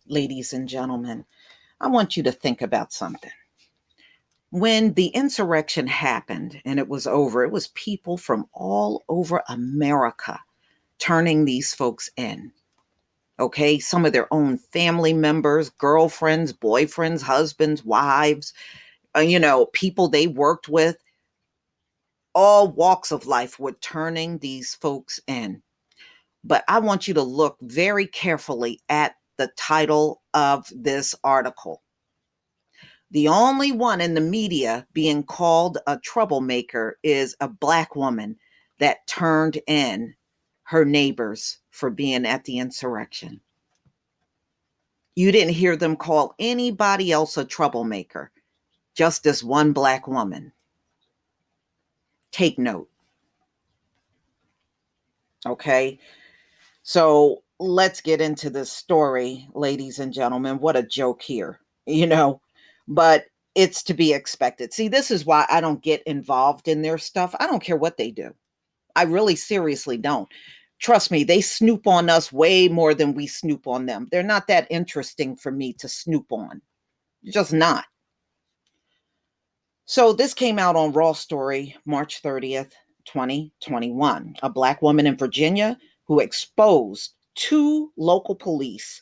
ladies and gentlemen, I want you to think about something. When the insurrection happened and it was over, it was people from all over America turning these folks in. Okay, some of their own family members, girlfriends, boyfriends, husbands, wives, people they worked with, all walks of life were turning these folks in. But I want you to look very carefully at the title of this article. The only one in the media being called a troublemaker is a Black woman that turned in her neighbors for being at the insurrection. You didn't hear them call anybody else a troublemaker, just this one Black woman. Take note. Okay, so let's get into this story, ladies and gentlemen. What a joke here, but it's to be expected. See, this is why I don't get involved in their stuff. I don't care what they do. I really seriously don't. Trust me, they snoop on us way more than we snoop on them. They're not that interesting for me to snoop on. Just not. So this came out on Raw Story, March 30th, 2021. A Black woman in Virginia who exposed two local police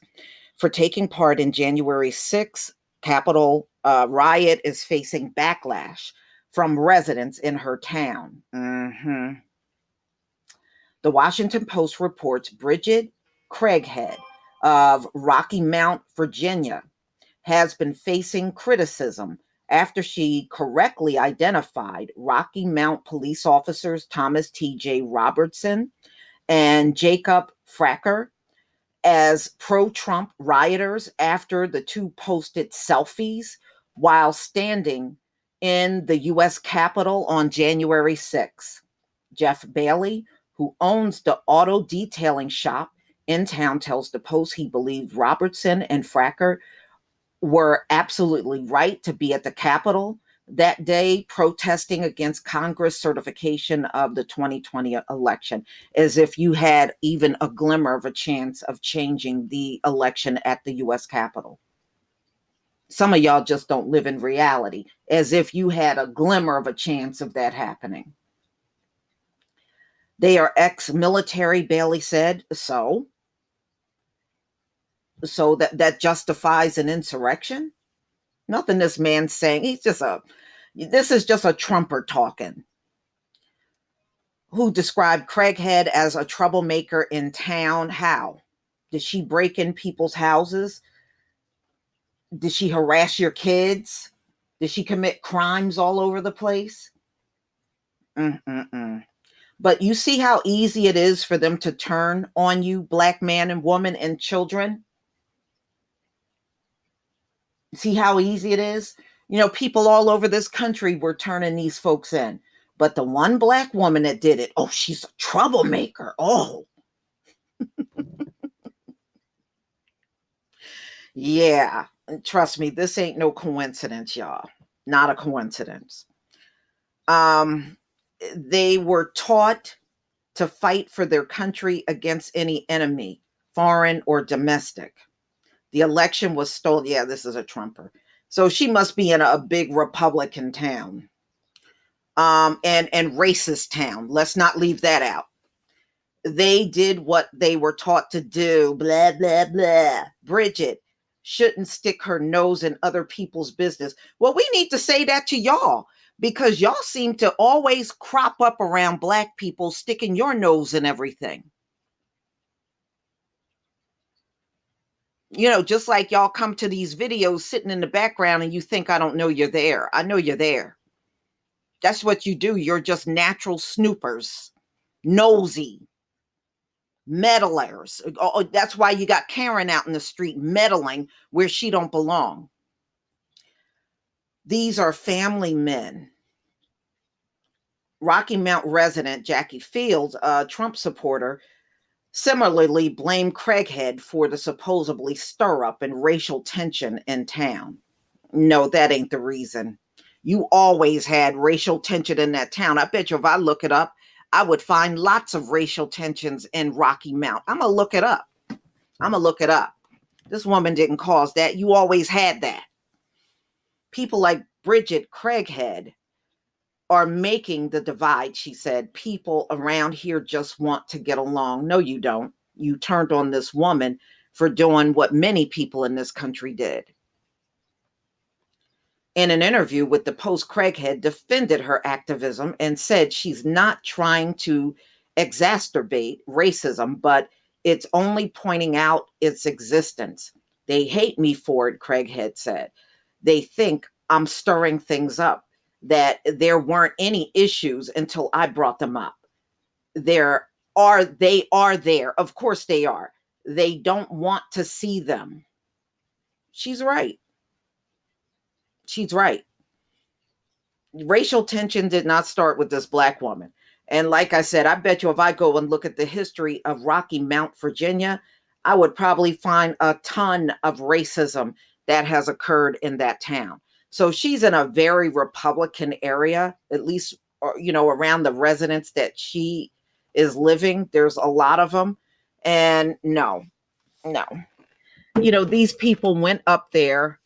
for taking part in January 6th Capitol riot is facing backlash from residents in her town. The Washington Post reports Bridget Craighead of Rocky Mount, Virginia, has been facing criticism after she correctly identified Rocky Mount police officers Thomas T.J. Robertson and Jacob Fracker as pro-Trump rioters after the two posted selfies while standing in the U.S. Capitol on January 6th. Jeff Bailey, who owns the auto detailing shop in town, tells the Post he believed Robertson and Fracker were absolutely right to be at the Capitol that day protesting against Congress certification of the 2020 election, as if you had even a glimmer of a chance of changing the election at the U.S. Capitol. Some of y'all just don't live in reality, as if you had a glimmer of a chance of that happening. They are ex-military, Bailey said, so that justifies an insurrection? Nothing this man's saying. This is just a Trumper talking. Who described Craighead as a troublemaker in town. How? Did she break in people's houses? Did she harass your kids? Did she commit crimes all over the place? But you see how easy it is for them to turn on you, Black man and woman and children? See how easy it is? People all over this country were turning these folks in. But the one Black woman that did it, oh, she's a troublemaker. Oh. Yeah, trust me, this ain't no coincidence, y'all. Not a coincidence. They were taught to fight for their country against any enemy, foreign or domestic. The election was stolen. Yeah, this is a Trumper. So she must be in a big Republican town. And racist town. Let's not leave that out. They did what they were taught to do. Blah, blah, blah. Bridget shouldn't stick her nose in other people's business. Well, we need to say that to y'all because y'all seem to always crop up around Black people sticking your nose in everything. Just like y'all come to these videos sitting in the background and you think I don't know you're there. I know you're there. That's what you do. You're just natural snoopers, nosy, meddlers. That's why you got Karen out in the street meddling where she don't belong. These are family men. Rocky Mount resident Jackie Fields, a Trump supporter, similarly blamed Craighead for the supposedly stir-up and racial tension in town. No, that ain't the reason. You always had racial tension in that town. I bet you if I look it up, I would find lots of racial tensions in Rocky Mount. I'm going to look it up. This woman didn't cause that. You always had that. People like Bridget Craighead are making the divide, she said. People around here just want to get along. No, you don't. You turned on this woman for doing what many people in this country did. In an interview with the Post, Craighead defended her activism and said she's not trying to exacerbate racism, but it's only pointing out its existence. They hate me for it, Craighead said. They think I'm stirring things up, that there weren't any issues until I brought them up. They are there. Of course they are. They don't want to see them. She's right. She's right. Racial tension did not start with this black woman. And like I said, I bet you if I go and look at the history of Rocky Mount, Virginia, I would probably find a ton of racism that has occurred in that town. So she's in a very Republican area, at least, around the residents that she is living. There's a lot of them. And no, no. These people went up there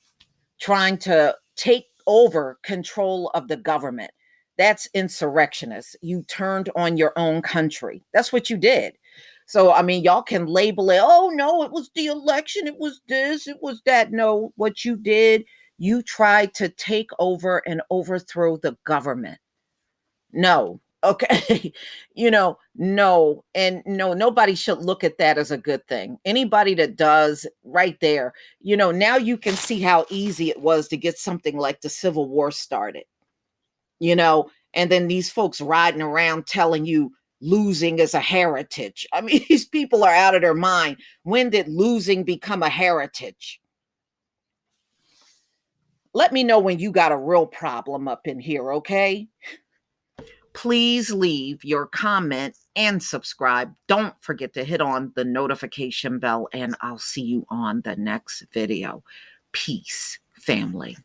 trying to take over control of the government. That's insurrectionists. You turned on your own country. That's what you did. So, I mean, y'all can label it, oh, no, it was the election, it was this, it was that. No, what you did, you tried to take over and overthrow the government. No. Okay. No. And no, nobody should look at that as a good thing. Anybody that does, right there, now you can see how easy it was to get something like the Civil War started, and then these folks riding around telling you losing is a heritage. I mean, these people are out of their mind. When did losing become a heritage? Let me know when you got a real problem up in here, okay? Please leave your comment and subscribe. Don't forget to hit on the notification bell, and I'll see you on the next video. Peace, family.